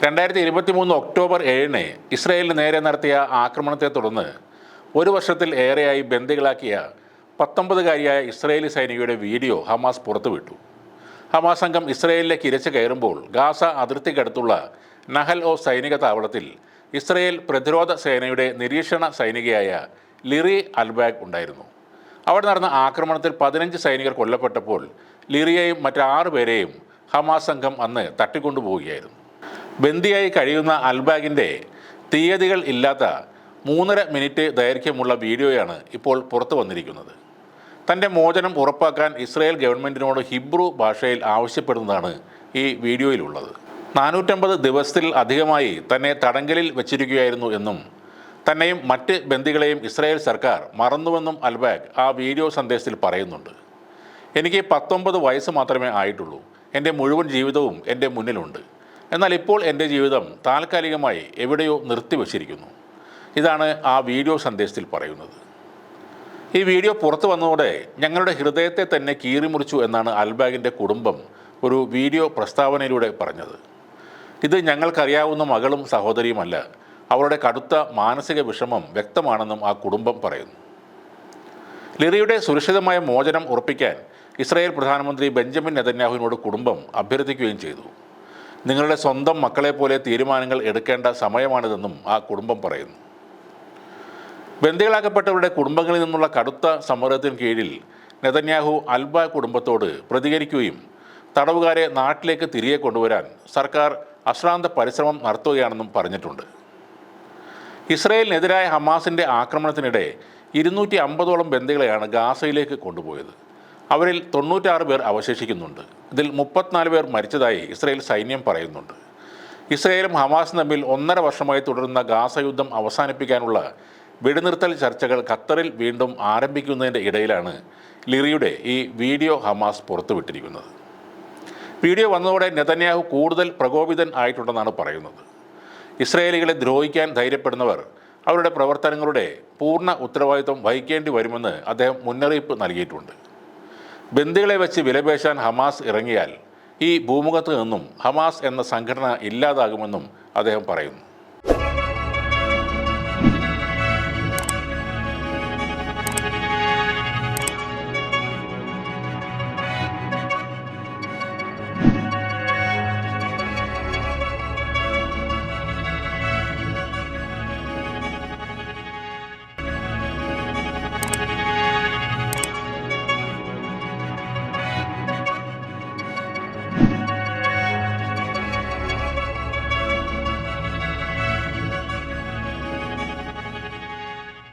2023 October 7-ന് ഇസ്രായേലിന് നേരെ നടത്തിയ ആക്രമണത്തെ തുടർന്ന് ഒരു വർഷത്തിൽ ഏറെയായി ബന്ദികളാക്കിയ 19-കാരിയായ ഇസ്രായേലി സൈനികയുടെ വീഡിയോ ഹമാസ് പുറത്തുവിട്ടു. ഹമാസ് സംഘം ഇസ്രായേലിലേക്ക് ഇരച്ചു കയറുമ്പോൾ ഗാസ അതിർത്തിക്കടുത്തുള്ള നഹൽ ഓ സൈനിക താവളത്തിൽ ഇസ്രായേൽ പ്രതിരോധ സേനയുടെ നിരീക്ഷണ സൈനികയായ ലിറി അൽബാഗ് ഉണ്ടായിരുന്നു. അവിടെ നടന്ന ആക്രമണത്തിൽ 15 സൈനികർ കൊല്ലപ്പെട്ടപ്പോൾ ലിറിയെയും മറ്റ് 6 പേരെയും ഹമാസ് സംഘം അന്ന് തട്ടിക്കൊണ്ടുപോവുകയായിരുന്നു. ബന്ദിയായി കഴിയുന്ന അൽബാഗിൻ്റെ തീയതികൾ ഇല്ലാത്ത 3.5 മിനിറ്റ് ദൈർഘ്യമുള്ള വീഡിയോയാണ് ഇപ്പോൾ പുറത്തു വന്നിരിക്കുന്നത്. തൻ്റെ മോചനം ഉറപ്പാക്കാൻ ഇസ്രായേൽ ഗവൺമെൻറ്റിനോട് ഹിബ്രു ഭാഷയിൽ ആവശ്യപ്പെടുന്നതാണ് ഈ വീഡിയോയിലുള്ളത്. 450 ദിവസത്തിൽ അധികമായി തന്നെ തടങ്കലിൽ വച്ചിരിക്കുകയായിരുന്നു എന്നും തന്നെയും മറ്റ് ബന്ദികളെയും ഇസ്രായേൽ സർക്കാർ മറന്നുവെന്നും അൽബാഗ് ആ വീഡിയോ സന്ദേശത്തിൽ പറയുന്നുണ്ട്. എനിക്ക് 19 വയസ്സ് മാത്രമേ ആയിട്ടുള്ളൂ. എൻ്റെ മുഴുവൻ ജീവിതവും എൻ്റെ മുന്നിലുണ്ട്. എന്നാൽ ഇപ്പോൾ എൻ്റെ ജീവിതം താൽക്കാലികമായി എവിടെയോ നിർത്തിവച്ചിരിക്കുന്നു. ഇതാണ് ആ വീഡിയോ സന്ദേശത്തിൽ പറയുന്നത്. ഈ വീഡിയോ പുറത്തു വന്നതോടെ ഞങ്ങളുടെ ഹൃദയത്തെ തന്നെ കീറിമുറിച്ചു എന്നാണ് അൽബാഗിൻ്റെ കുടുംബം ഒരു വീഡിയോ പ്രസ്താവനയിലൂടെ പറഞ്ഞത്. ഇത് ഞങ്ങൾക്കറിയാവുന്ന മകളും സഹോദരിയുമല്ല. അവരുടെ കടുത്ത മാനസിക വിഷമം വ്യക്തമാണെന്നും ആ കുടുംബം പറയുന്നു. ലിറിയുടെ സുരക്ഷിതമായ മോചനം ഉറപ്പിക്കാൻ ഇസ്രായേൽ പ്രധാനമന്ത്രി ബെഞ്ചമിൻ നെതന്യാഹുവിനോട് കുടുംബം അഭ്യർത്ഥിക്കുകയും ചെയ്തു. നിങ്ങളുടെ സ്വന്തം മക്കളെപ്പോലെ തീരുമാനങ്ങൾ എടുക്കേണ്ട സമയമാണിതെന്നും ആ കുടുംബം പറയുന്നു. ബന്ദികളാക്കപ്പെട്ടവരുടെ കുടുംബങ്ങളിൽ നിന്നുള്ള കടുത്ത സമ്മർദ്ദത്തിന് കീഴിൽ നെതന്യാഹു അൽബാഗ് കുടുംബത്തോട് പ്രതികരിക്കുകയും തടവുകാരെ നാട്ടിലേക്ക് തിരികെ കൊണ്ടുവരാൻ സർക്കാർ അശ്രാന്ത പരിശ്രമം നടത്തുകയാണെന്നും പറഞ്ഞിട്ടുണ്ട്. ഇസ്രായേലിനെതിരായ ഹമാസിൻ്റെ ആക്രമണത്തിനിടെ 250ഓളം ബന്ദികളെയാണ് ഗാസയിലേക്ക് കൊണ്ടുപോയത്. അവരിൽ 96 പേർ അവശേഷിക്കുന്നുണ്ട്. ഇതിൽ 34 പേർ മരിച്ചതായി ഇസ്രായേൽ സൈന്യം പറയുന്നുണ്ട്. ഇസ്രായേലും ഹമാസും തമ്മിൽ 1.5 വർഷമായി തുടരുന്ന ഗാസ യുദ്ധം അവസാനിപ്പിക്കാനുള്ള വെടിനിർത്തൽ ചർച്ചകൾ ഖത്തറിൽ വീണ്ടും ആരംഭിക്കുന്നതിൻ്റെ ഇടയിലാണ് ലിറിയുടെ ഈ വീഡിയോ ഹമാസ് പുറത്തുവിട്ടിരിക്കുന്നത്. വീഡിയോ വന്നതോടെ നെതന്യാഹു കൂടുതൽ പ്രകോപിതൻ ആയിട്ടുണ്ടെന്നാണ് പറയുന്നത്. ഇസ്രായേലികളെ ദ്രോഹിക്കാൻ ധൈര്യപ്പെടുന്നവർ അവരുടെ പ്രവർത്തനങ്ങളുടെ പൂർണ്ണ ഉത്തരവാദിത്വം വഹിക്കേണ്ടി വരുമെന്ന് അദ്ദേഹം മുന്നറിയിപ്പ് നൽകിയിട്ടുണ്ട്. ബന്ദികളെ വെച്ച് വിലപേശാൻ ഹമാസ് ഇറങ്ങിയാൽ ഈ ഭൂമുഖത്ത് നിന്നും ഹമാസ് എന്ന സംഘടന ഇല്ലാതാകുമെന്നും അദ്ദേഹം പറയുന്നു.